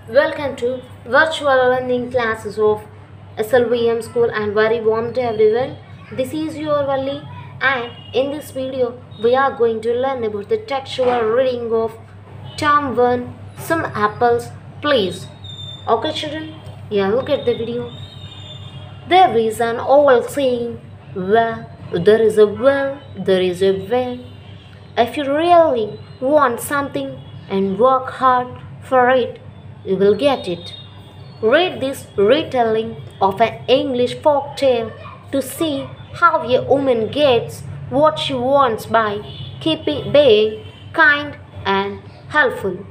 Welcome to virtual learning classes of SLVM school and very warm to everyone. This is your Valli and in this video we are going to learn about the textual reading of term 1 some apples please. Okay children, yeah, look at the video. There is an old saying, where there is a will, there is a way. If you really want something and work hard for it, you will get it. Read this retelling of an English folk tale to see how a woman gets what she wants by keeping being kind and helpful.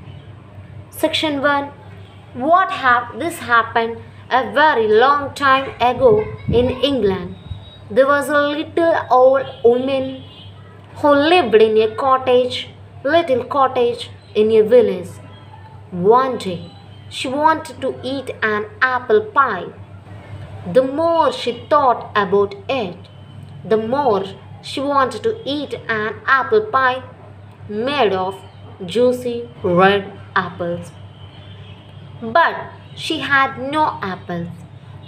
Section 1. This happened a very long time ago in England. There was a little old woman who lived in a little cottage in a village. One day, she wanted to eat an apple pie. The more she thought about it, the more she wanted to eat an apple pie made of juicy red apples. But she had no apples.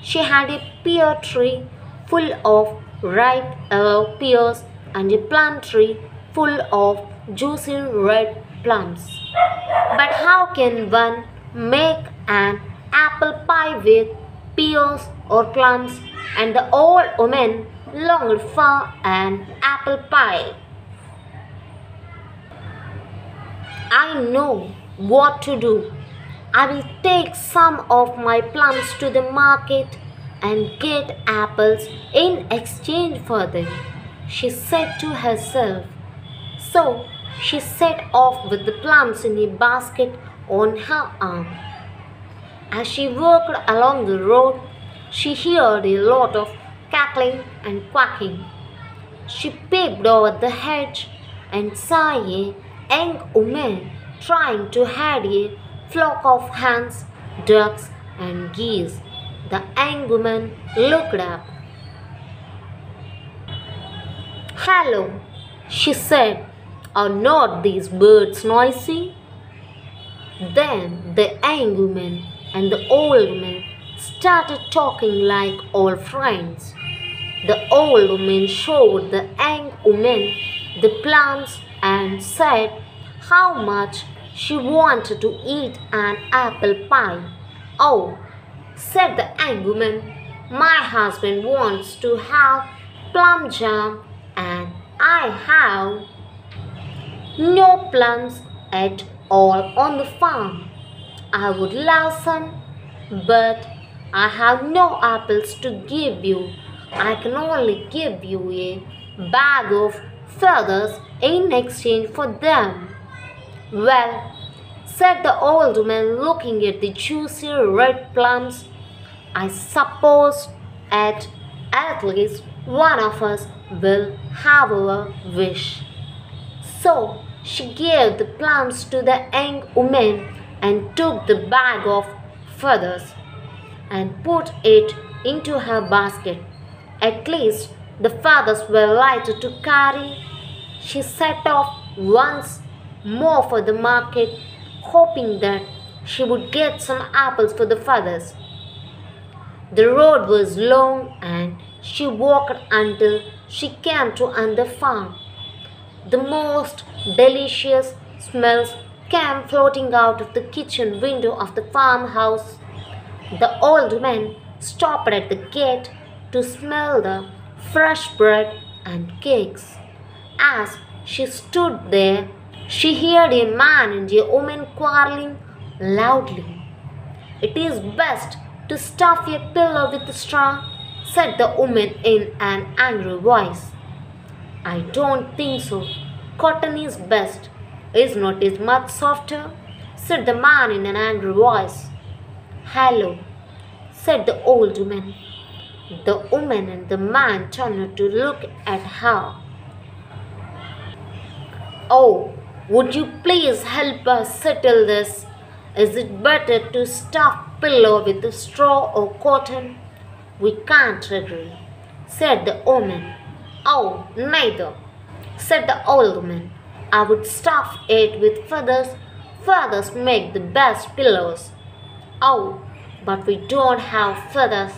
She had a pear tree full of ripe yellow pears and a plum tree full of juicy red plums. But how can one make an apple pie with pears or plums? And the old woman longed for an apple pie. I know what to do. I will take some of my plums to the market and get apples in exchange for them, she said to herself. So she set off with the plums in a basket on her arm. As she walked along the road, she heard a lot of cackling and quacking. She peeped over the hedge and saw a young woman trying to hide a flock of hens, ducks, and geese. The young woman looked up. "Hello," she said, "are not these birds noisy?" Then the young woman and the old woman started talking like old friends. The old woman showed the young woman the plums and said how much she wanted to eat an apple pie. "Oh," said the young woman, "my husband wants to have plum jam and I have no plums at all on the farm. I would love some, but I have no apples to give you. I can only give you a bag of feathers in exchange for them." "Well," said the old woman, looking at the juicy red plums, "I suppose at least one of us will have our wish." So she gave the plums to the young woman and took the bag of feathers and put it into her basket. At least the feathers were lighter to carry. She set off once more for the market, hoping that she would get some apples for the feathers. The road was long and she walked until she came to another farm. The most delicious smells came floating out of the kitchen window of the farmhouse. The old man stopped at the gate to smell the fresh bread and cakes. As she stood there, she heard a man and a woman quarreling loudly. "It is best to stuff a pillow with straw," said the woman in an angry voice. "I don't think so. Cotton is best. Is not it much softer?" said the man in an angry voice. "Hello," said the old woman. The woman and the man turned to look at her. "Oh, would you please help us settle this? Is it better to stuff pillow with straw or cotton?" "We can't agree," said the woman. "Oh, neither," said the old woman. "I would stuff it with feathers. Feathers make the best pillows." Oh, but we don't have feathers,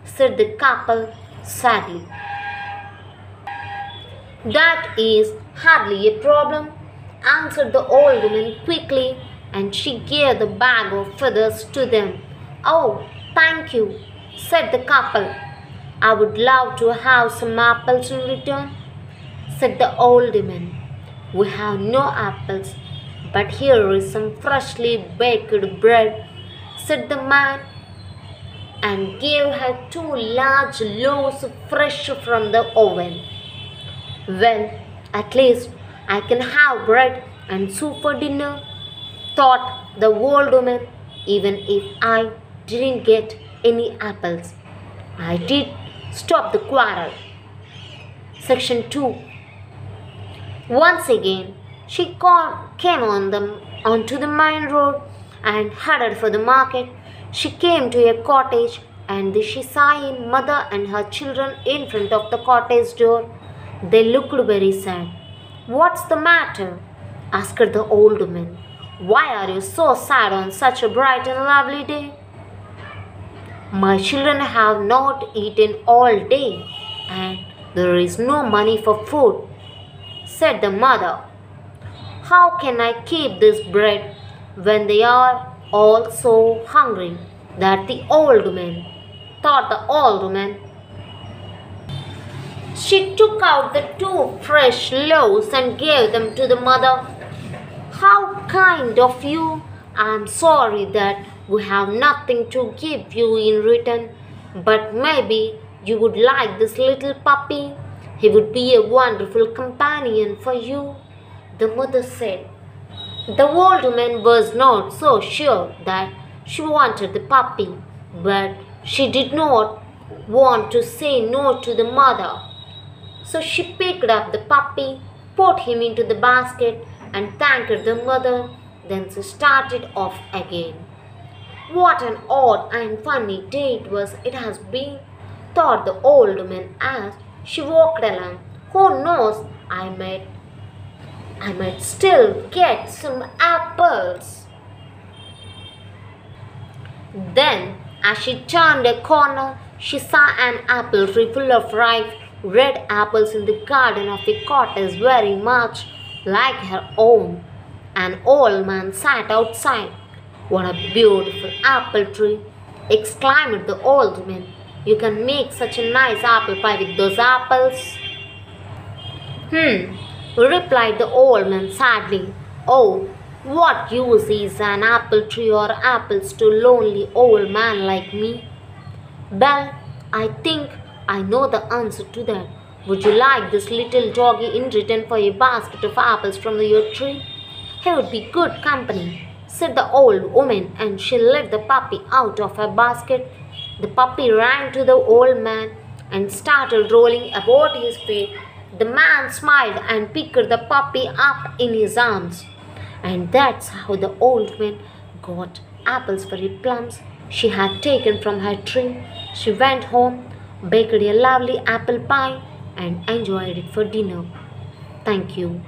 said the couple sadly. That is hardly a problem, answered the old woman quickly, and she gave the bag of feathers to them. Oh, thank you, said the couple. I would love to have some apples in return, said the old woman. We have no apples, but here is some freshly baked bread, said the man, and gave her 2 large loaves fresh from the oven. Well, at least I can have bread and soup for dinner, thought the old woman, even if I didn't get any apples. I did stop the quarrel. Section 2. Once again, she came onto the main road and headed for the market. She came to a cottage and she saw a mother and her children in front of the cottage door. They looked very sad. What's the matter? Asked the old woman. Why are you so sad on such a bright and lovely day? My children have not eaten all day and there is no money for food, said the mother. How can I keep this bread when they are all so hungry? That the old woman, thought the old woman. She took out the 2 fresh loaves and gave them to the mother. How kind of you! I am sorry that we have nothing to give you in return, but maybe you would like this little puppy. He would be a wonderful companion for you, the mother said. The old woman was not so sure that she wanted the puppy, but she did not want to say no to the mother. So she picked up the puppy, put him into the basket, and thanked the mother. Then she started off again. What an odd and funny day it has been, thought the old woman as she walked along. Who knows, I might still get some apples. Then, as she turned a corner, she saw an apple tree full of ripe red apples in the garden of a cottage very much like her own. An old man sat outside. What a beautiful apple tree, exclaimed the old woman. You can make such a nice apple pie with those apples. Replied the old man sadly. Oh, what use is an apple tree or apples to a lonely old man like me? Well, I think I know the answer to that. Would you like this little doggy in return for a basket of apples from your tree? He would be good company, said the old woman, and she let the puppy out of her basket. The puppy ran to the old man and started rolling about his feet. The man smiled and picked the puppy up in his arms. And that's how the old man got apples for the plums she had taken from her tree. She went home, baked a lovely apple pie, and enjoyed it for dinner. Thank you.